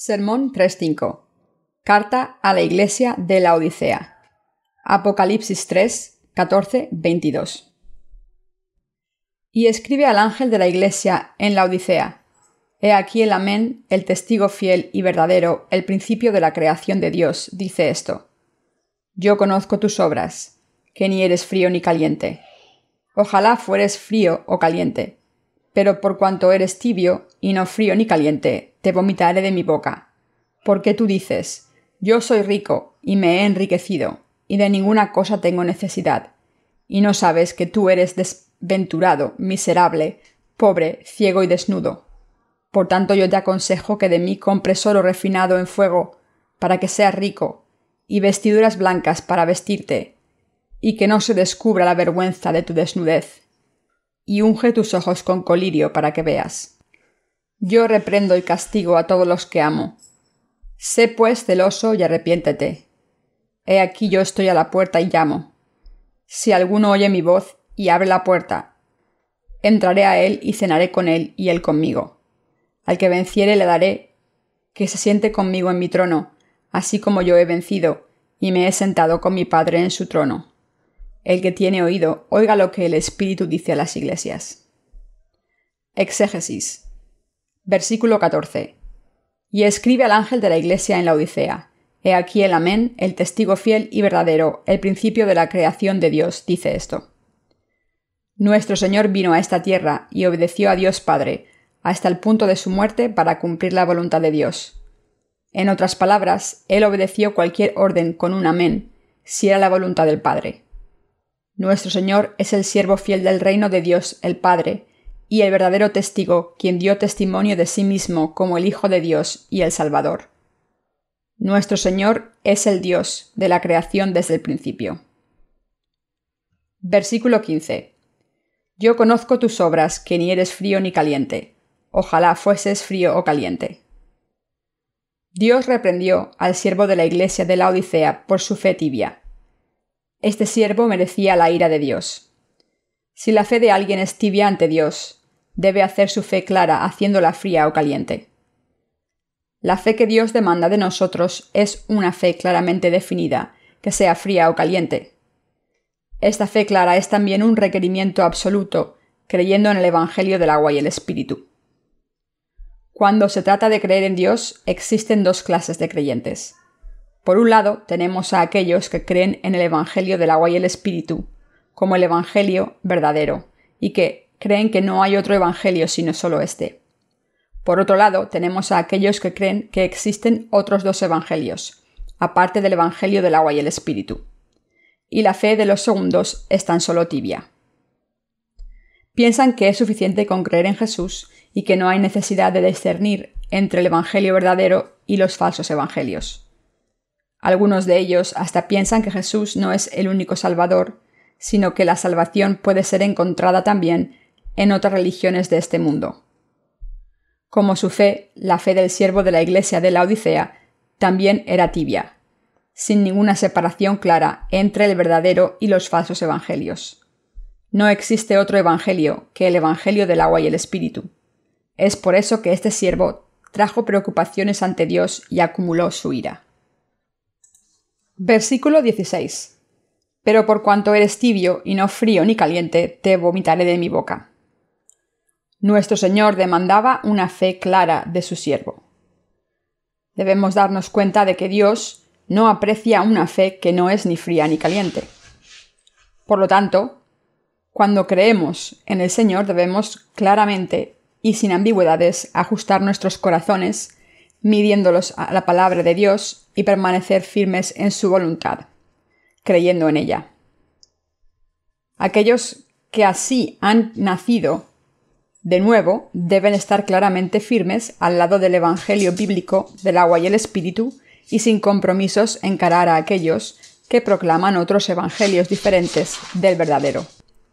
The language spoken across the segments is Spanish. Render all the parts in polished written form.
Sermón 3.5. Carta a la Iglesia de la Odisea. Apocalipsis 3, 14, 22. Y escribe al ángel de la Iglesia en la Odisea: He aquí el Amén, el testigo fiel y verdadero, el principio de la creación de Dios, dice esto: Yo conozco tus obras, que ni eres frío ni caliente. Ojalá fueres frío o caliente, pero por cuanto eres tibio y no frío ni caliente, te vomitaré de mi boca. Porque tú dices: Yo soy rico y me he enriquecido, y de ninguna cosa tengo necesidad, y no sabes que tú eres desventurado, miserable, pobre, ciego y desnudo. Por tanto yo te aconsejo que de mí compres oro refinado en fuego, para que seas rico, y vestiduras blancas para vestirte, y que no se descubra la vergüenza de tu desnudez, y unge tus ojos con colirio para que veas. Yo reprendo y castigo a todos los que amo. Sé pues celoso y arrepiéntete. He aquí yo estoy a la puerta y llamo. Si alguno oye mi voz y abre la puerta, entraré a él y cenaré con él y él conmigo. Al que venciere le daré que se siente conmigo en mi trono, así como yo he vencido y me he sentado con mi Padre en su trono. El que tiene oído, oiga lo que el Espíritu dice a las iglesias. Exégesis. Versículo 14. Y escribe al ángel de la Iglesia en la Odisea: He aquí el Amén, el testigo fiel y verdadero, el principio de la creación de Dios, dice esto: Nuestro Señor vino a esta tierra y obedeció a Dios Padre, hasta el punto de su muerte para cumplir la voluntad de Dios. En otras palabras, Él obedeció cualquier orden con un amén, si era la voluntad del Padre. Nuestro Señor es el siervo fiel del reino de Dios el Padre, y el verdadero testigo, quien dio testimonio de sí mismo como el Hijo de Dios y el Salvador. Nuestro Señor es el Dios de la creación desde el principio. Versículo 15. Yo conozco tus obras, que ni eres frío ni caliente. Ojalá fueses frío o caliente. Dios reprendió al siervo de la Iglesia de la Odisea por su fe tibia. Este siervo merecía la ira de Dios. Si la fe de alguien es tibia ante Dios, debe hacer su fe clara haciéndola fría o caliente. La fe que Dios demanda de nosotros es una fe claramente definida, que sea fría o caliente. Esta fe clara es también un requerimiento absoluto, creyendo en el Evangelio del agua y el Espíritu. Cuando se trata de creer en Dios, existen dos clases de creyentes. Por un lado, tenemos a aquellos que creen en el Evangelio del agua y el Espíritu, como el Evangelio verdadero, y que creen que no hay otro Evangelio sino solo este. Por otro lado, tenemos a aquellos que creen que existen otros dos Evangelios, aparte del Evangelio del agua y el Espíritu. Y la fe de los segundos es tan solo tibia. Piensan que es suficiente con creer en Jesús y que no hay necesidad de discernir entre el Evangelio verdadero y los falsos evangelios. Algunos de ellos hasta piensan que Jesús no es el único Salvador, sino que la salvación puede ser encontrada también en otras religiones de este mundo. Como su fe, la fe del siervo de la Iglesia de la Odisea, también era tibia, sin ninguna separación clara entre el verdadero y los falsos evangelios. No existe otro evangelio que el Evangelio del agua y el Espíritu. Es por eso que este siervo trajo preocupaciones ante Dios y acumuló su ira. Versículo 16. Pero por cuanto eres tibio y no frío ni caliente, te vomitaré de mi boca. Nuestro Señor demandaba una fe clara de su siervo. Debemos darnos cuenta de que Dios no aprecia una fe que no es ni fría ni caliente. Por lo tanto, cuando creemos en el Señor debemos claramente y sin ambigüedades ajustar nuestros corazones, midiéndolos a la palabra de Dios y permanecer firmes en su voluntad, creyendo en ella. Aquellos que así han nacido de nuevo deben estar claramente firmes al lado del Evangelio bíblico del agua y el Espíritu y sin compromisos encarar a aquellos que proclaman otros evangelios diferentes del verdadero.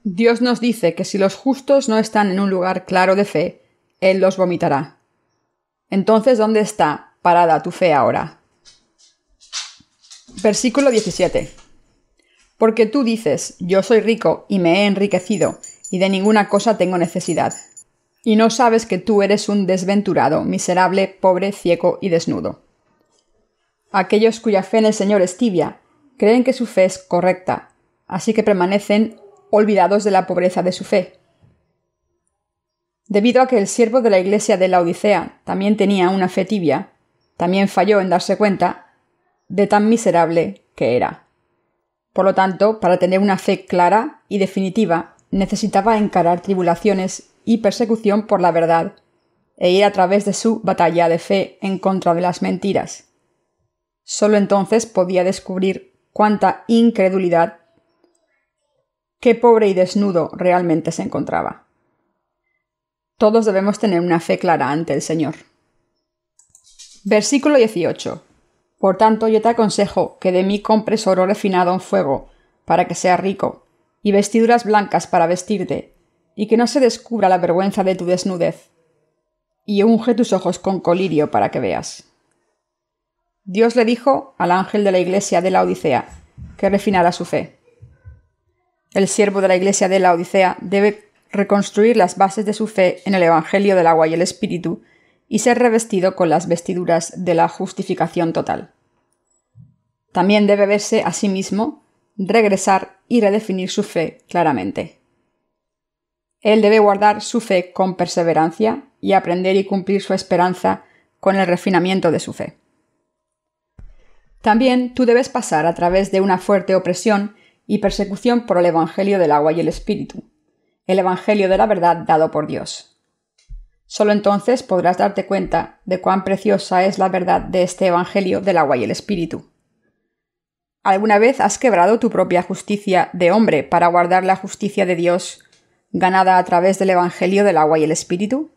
Dios nos dice que si los justos no están en un lugar claro de fe, Él los vomitará. Entonces, ¿dónde está parada tu fe ahora? Versículo 17. Porque tú dices: Yo soy rico y me he enriquecido, y de ninguna cosa tengo necesidad. y no sabes que tú eres un desventurado, miserable, pobre, ciego y desnudo. Aquellos cuya fe en el Señor es tibia, creen que su fe es correcta, así que permanecen olvidados de la pobreza de su fe. Debido a que el siervo de la iglesia de Laodicea también tenía una fe tibia, también falló en darse cuenta de tan miserable que era. Por lo tanto, para tener una fe clara y definitiva, necesitaba encarar tribulaciones y persecución por la verdad e ir a través de su batalla de fe en contra de las mentiras. Solo entonces podía descubrir cuánta incredulidad, qué pobre y desnudo realmente se encontraba. Todos debemos tener una fe clara ante el Señor. Versículo 18. Por tanto, yo te aconsejo que de mí compres oro refinado en fuego, para que seas rico, y vestiduras blancas para vestirte, y que no se descubra la vergüenza de tu desnudez, y unge tus ojos con colirio para que veas. Dios le dijo al ángel de la iglesia de Laodicea que refinara su fe. El siervo de la iglesia de Laodicea debe reconstruir las bases de su fe en el Evangelio del agua y el Espíritu y ser revestido con las vestiduras de la justificación total. También debe verse a sí mismo, regresar y redefinir su fe claramente. Él debe guardar su fe con perseverancia y aprender y cumplir su esperanza con el refinamiento de su fe. También tú debes pasar a través de una fuerte opresión y persecución por el Evangelio del agua y el Espíritu, el Evangelio de la verdad dado por Dios. Solo entonces podrás darte cuenta de cuán preciosa es la verdad de este Evangelio del agua y el Espíritu. ¿Alguna vez has quebrado tu propia justicia de hombre para guardar la justicia de Dios ganada a través del Evangelio del agua y el Espíritu?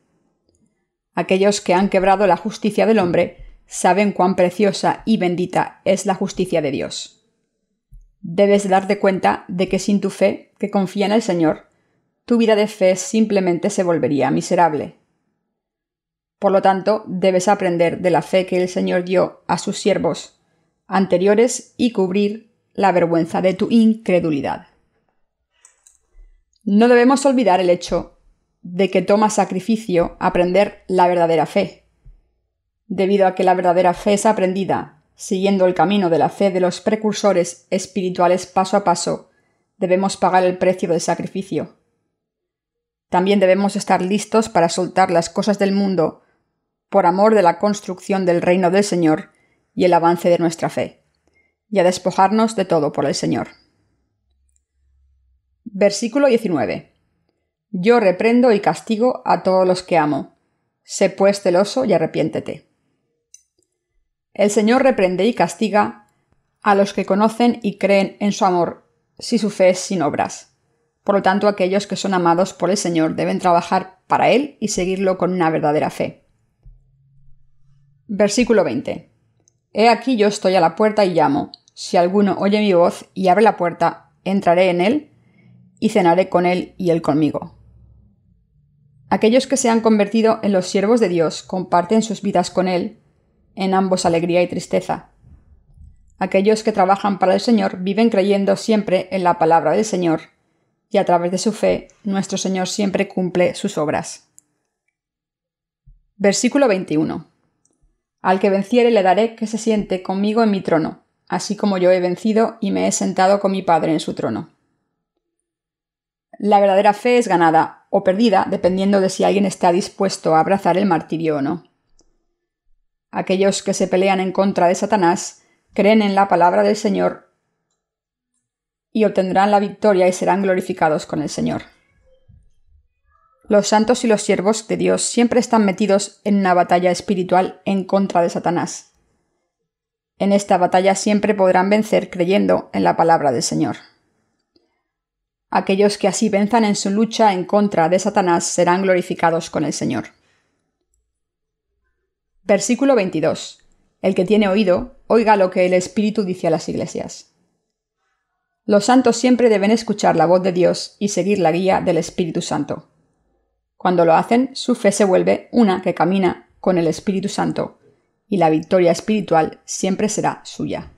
Aquellos que han quebrado la justicia del hombre saben cuán preciosa y bendita es la justicia de Dios. Debes darte cuenta de que sin tu fe, que confía en el Señor, tu vida de fe simplemente se volvería miserable. Por lo tanto, debes aprender de la fe que el Señor dio a sus siervos anteriores y cubrir la vergüenza de tu incredulidad. No debemos olvidar el hecho de que toma sacrificio aprender la verdadera fe. Debido a que la verdadera fe es aprendida siguiendo el camino de la fe de los precursores espirituales paso a paso, debemos pagar el precio del sacrificio. También debemos estar listos para soltar las cosas del mundo por amor de la construcción del reino del Señor y el avance de nuestra fe, y a despojarnos de todo por el Señor. Versículo 19. Yo reprendo y castigo a todos los que amo. Sé pues celoso y arrepiéntete. El Señor reprende y castiga a los que conocen y creen en su amor, si su fe es sin obras. Por lo tanto, aquellos que son amados por el Señor deben trabajar para Él y seguirlo con una verdadera fe. Versículo 20. He aquí yo estoy a la puerta y llamo. Si alguno oye mi voz y abre la puerta, entraré en él y cenaré con él y él conmigo. Aquellos que se han convertido en los siervos de Dios comparten sus vidas con Él, en ambos alegría y tristeza. Aquellos que trabajan para el Señor viven creyendo siempre en la palabra del Señor, y a través de su fe, nuestro Señor siempre cumple sus obras. Versículo 21. Al que venciere le daré que se siente conmigo en mi trono, así como yo he vencido y me he sentado con mi Padre en su trono. La verdadera fe es ganada o perdida dependiendo de si alguien está dispuesto a abrazar el martirio o no. Aquellos que se pelean en contra de Satanás creen en la palabra del Señor y obtendrán la victoria y serán glorificados con el Señor. Los santos y los siervos de Dios siempre están metidos en una batalla espiritual en contra de Satanás. En esta batalla siempre podrán vencer creyendo en la palabra del Señor. Aquellos que así venzan en su lucha en contra de Satanás serán glorificados con el Señor. Versículo 22. El que tiene oído, oiga lo que el Espíritu dice a las iglesias. Los santos siempre deben escuchar la voz de Dios y seguir la guía del Espíritu Santo. Cuando lo hacen, su fe se vuelve una que camina con el Espíritu Santo, y la victoria espiritual siempre será suya.